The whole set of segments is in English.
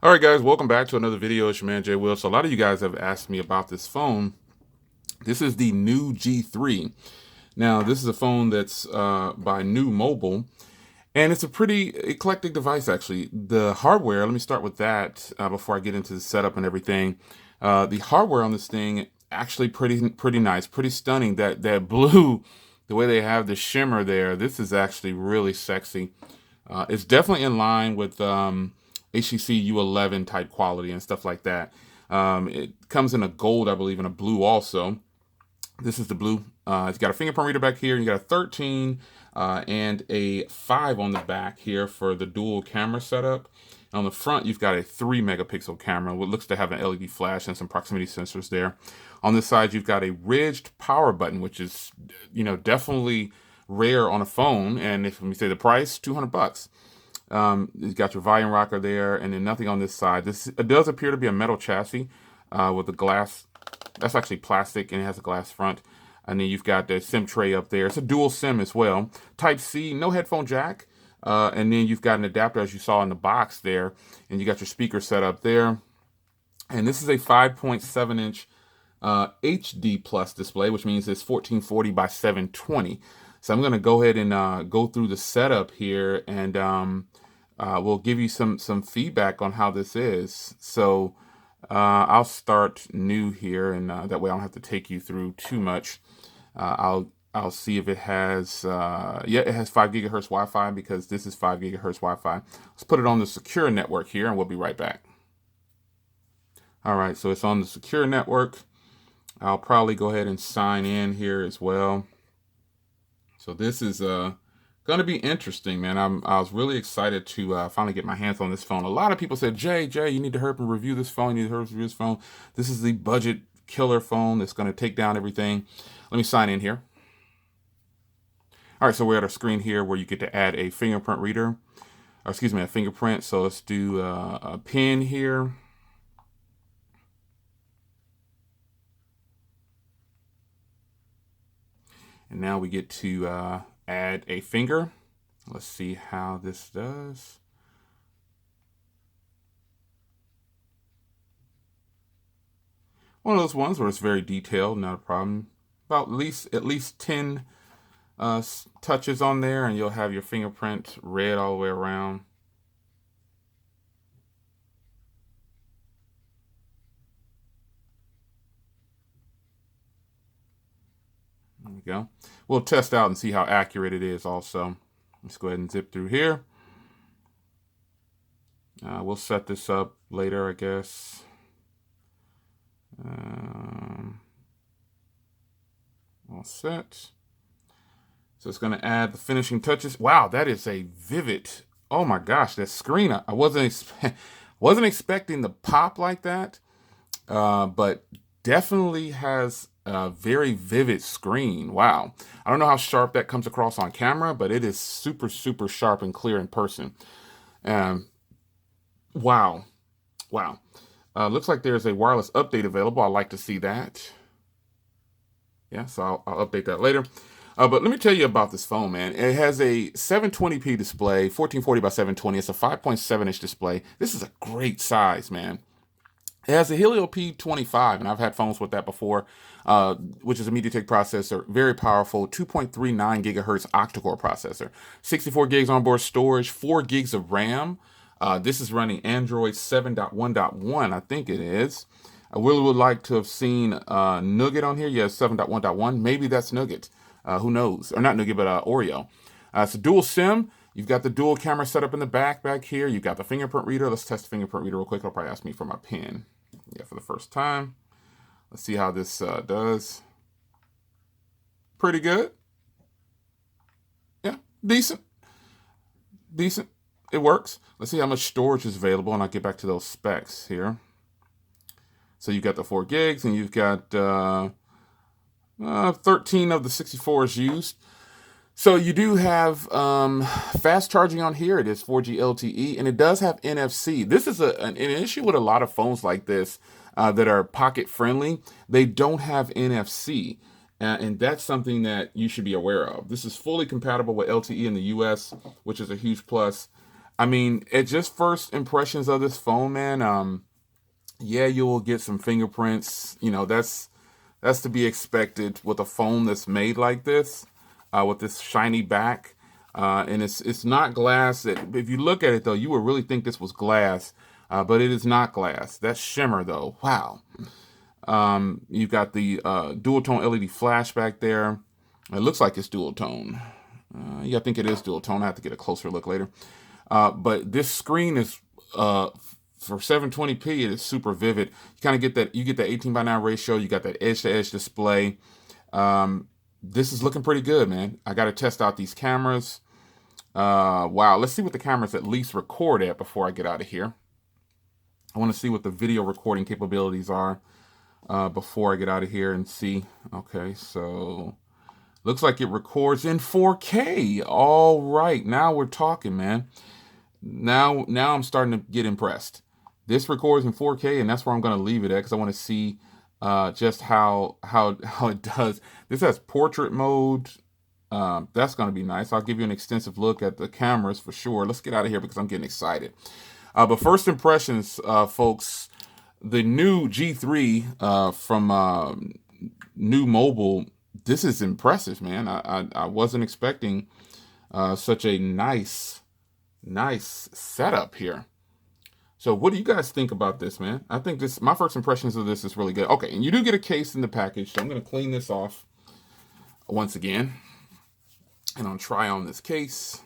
All right, guys, welcome back to another video. It's your man Jay Will. So a lot of you guys have asked me about this phone. This is the Nuu G3. Now, this is a phone that's by Nuu Mobile, and it's a pretty eclectic device, actually. The hardware, let me start with that before I get into the setup and everything. The hardware on this thing actually pretty nice, pretty stunning. That blue, the way they have the shimmer there, this is actually really sexy. It's definitely in line with HTC U11 type quality and stuff like that. It comes in a gold, I believe, and a blue also. This is the blue. It's got a fingerprint reader back here. You got a 13 and a 5 on the back here for the dual camera setup. On the front, you've got a 3 megapixel camera, what looks to have an LED flash and some proximity sensors there. On this side, you've got a ridged power button, which is, definitely rare on a phone. And if we say the price, $200. You've got your volume rocker there, and then nothing on this side. It does appear to be a metal chassis with a glass. That's actually plastic, and it has a glass front. And then you've got the SIM tray up there. It's a dual SIM as well. Type C, no headphone jack. And then you've got an adapter, as you saw in the box there. And you got your speaker set up there. And this is a 5.7-inch HD plus display, which means it's 1440 by 720. So I'm going to go ahead and go through the setup here, and we'll give you some feedback on how this is. So I'll start new here, and that way I don't have to take you through too much. I'll see if it has, yeah, it has 5 gigahertz Wi-Fi, because this is 5 gigahertz Wi-Fi. Let's put it on the secure network here, and we'll be right back. All right, so it's on the secure network. I'll probably go ahead and sign in here as well. So this is going to be interesting, man. I was really excited to finally get my hands on this phone. A lot of people said, Jay, you need to hurry up and review this phone. You need to hurry up and review this phone. This is the budget killer phone that's going to take down everything. Let me sign in here. All right, so we're at a screen here where you get to add a fingerprint reader. Or excuse me, a fingerprint. So let's do a pin here. And now we get to add a finger. Let's see how this does. One of those ones where it's very detailed, not a problem. About at least 10 touches on there, and you'll have your fingerprint red all the way around. There we go. We'll test out and see how accurate it is also. Let's go ahead and zip through here. We'll set this up later, I guess. All set. So it's going to add the finishing touches. Wow, that is a vivid. Oh my gosh, that screen. I wasn't expecting the pop like that, but definitely has a very vivid screen. Wow. I don't know how sharp that comes across on camera, but it is super, super sharp and clear in person. Wow. Wow. Looks like there's a wireless update available. I'd like to see that. Yeah, so I'll update that later. But let me tell you about this phone, man. It has a 720p display, 1440 by 720. It's a 5.7-inch display. This is a great size, man. It has a Helio P25, and I've had phones with that before, which is a MediaTek processor, very powerful, 2.39 gigahertz octa-core processor, 64 gigs onboard storage, 4 gigs of RAM. This is running Android 7.1.1, I think it is. I really would like to have seen Nougat on here. Yeah, 7.1.1. Maybe that's Nougat. Who knows? Or not Nougat, but Oreo. It's a dual SIM. You've got the dual camera set up in the back here. You've got the fingerprint reader. Let's test the fingerprint reader real quick. It'll probably ask me for my PIN. Yeah, for the first time. Let's see how this does. Pretty good. Yeah, decent. Decent. It works. Let's see how much storage is available, and I'll get back to those specs here. So you've got the 4 gigs, and you've got 13 of the 64 is used. So you do have fast charging on here. It is 4G LTE, and it does have NFC. This is an issue with a lot of phones like this that are pocket friendly. They don't have NFC, and that's something that you should be aware of. This is fully compatible with LTE in the US, which is a huge plus. I mean, it just first impressions of this phone, man. Yeah, you will get some fingerprints. You know, that's to be expected with a phone that's made like this, with this shiny back. And it's not glass. If you look at it though, you would really think this was glass, but it is not glass. That shimmer though, wow. You've got the dual tone LED flash back there. It looks like it's dual tone. Yeah, I think it is dual tone. I have to get a closer look later. But this screen is for 720p. It is super vivid. You kind of get that. You get that 18:9 ratio. You got that edge to edge display. This is looking pretty good, man. I got to test out these cameras. Wow, let's see what the cameras at least record at before I get out of here. I want to see what the video recording capabilities are before I get out of here and see. Okay, so looks like it records in 4K. All right, now we're talking, man. Now I'm starting to get impressed. This records in 4K, and that's where I'm going to leave it at because I want to see just how it does. This has portrait mode. That's going to be nice. I'll give you an extensive look at the cameras for sure. Let's get out of here because I'm getting excited. But first impressions, folks, the Nuu G3 from Nuu Mobile, this is impressive, man. I wasn't expecting such a nice setup here. So what do you guys think about this, man? I think my first impressions of this is really good. Okay, and you do get a case in the package, so I'm going to clean this off once again. And I'll try on this case.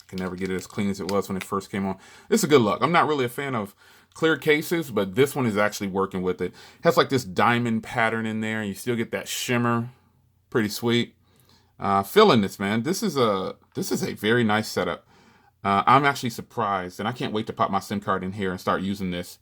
Can never get it as clean as it was when it first came on. It's a good look. I'm not really a fan of clear cases, but this one is actually working with it. It has like this diamond pattern in there, and you still get that shimmer. Pretty sweet. Feeling this, man. This is a very nice setup. I'm actually surprised, and I can't wait to pop my SIM card in here and start using this.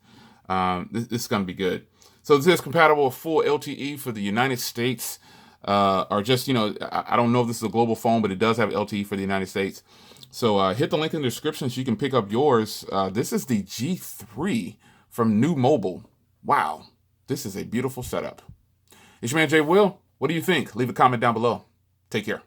This is going to be good. So this is compatible with full LTE for the United States, or just, you know, I don't know if this is a global phone, but it does have LTE for the United States. So hit the link in the description so you can pick up yours. This is the G3 from Nuu Mobile. Wow, this is a beautiful setup. It's your man Jay Will. What do you think? Leave a comment down below. Take care.